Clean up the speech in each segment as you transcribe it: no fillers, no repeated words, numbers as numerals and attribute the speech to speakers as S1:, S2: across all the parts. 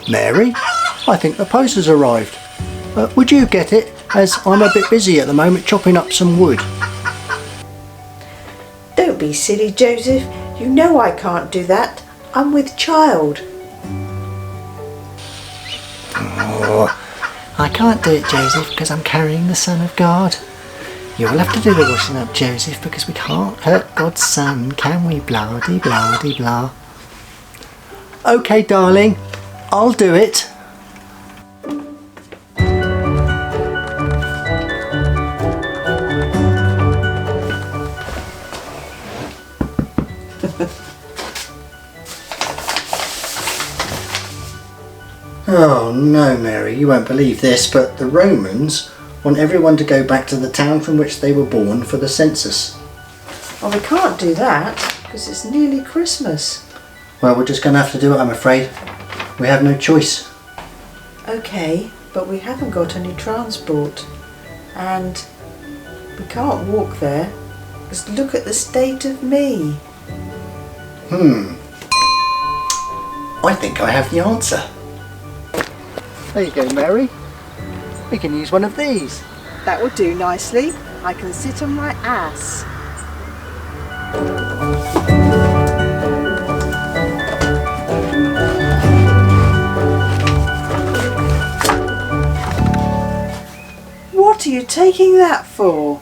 S1: Mary, I think the post has arrived. Would you get it, as I'm a bit busy at the moment chopping up some wood?
S2: Don't be silly, Joseph. You know I can't do that. I'm with child.
S1: Oh, I can't do it, Joseph, because I'm carrying the Son of God. You'll have to do the washing up, Joseph, because we can't hurt God's Son, can we? Blah de blah de blah. Okay, darling, I'll do it. Oh no, Mary, you won't believe this, but the Romans want everyone to go back to the town from which they were born for the census.
S2: Well, we can't do that because it's nearly Christmas.
S1: Well, we're just going to have to do it, I'm afraid. We have no choice.
S2: Okay, but we haven't got any transport and we can't walk there because look at the state of me.
S1: I think I have the answer. There you go, Mary. We can use one of these.
S2: That will do nicely. I can sit on my ass. What are you taking that for?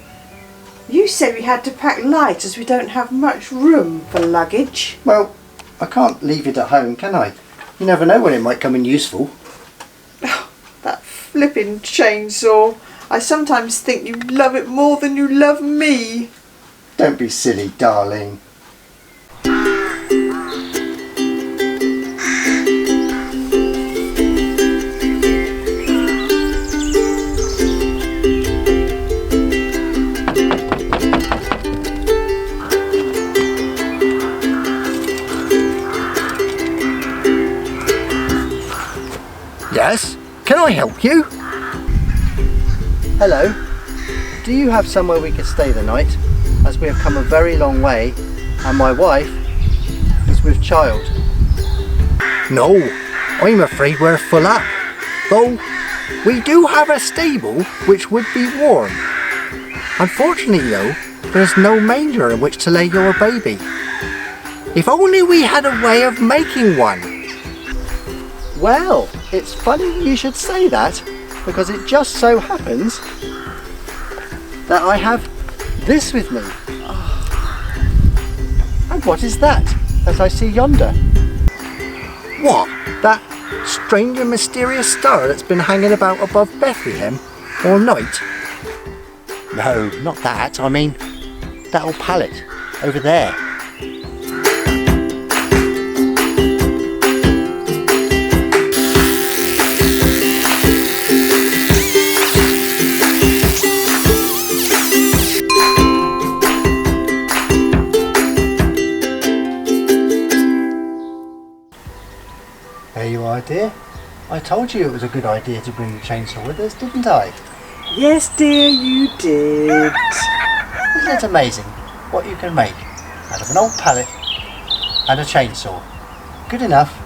S2: You said we had to pack light as we don't have much room for luggage.
S1: Well, I can't leave it at home, can I? You never know when it might come in useful.
S2: That flippin' chainsaw. I sometimes think you love it more than you love me.
S1: Don't be silly, darling. Yes? Can I help you? Hello. Do you have somewhere we could stay the night? As we have come a very long way and my wife is with child. No, I'm afraid we're full up. Though we do have a stable which would be warm. Unfortunately though, there's no manger in which to lay your baby. If only we had a way of making one. Well, it's funny you should say that, because it just so happens that I have this with me. And what is that I see yonder? What? That strange and mysterious star that's been hanging about above Bethlehem all night? No, not that. I mean, that old pallet over there. There you are, dear. I told you it was a good idea to bring the chainsaw with us, didn't I?
S2: Yes, dear, you did.
S1: Isn't it amazing what you can make out of an old pallet and a chainsaw? Good enough,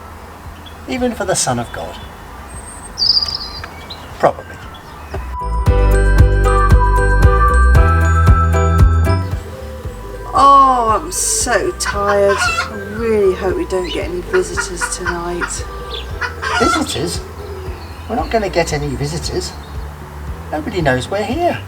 S1: even for the Son of God. Probably.
S2: Oh, I'm so tired. I really hope we don't get any visitors tonight.
S1: Visitors? We're not going to get any visitors. Nobody knows we're here.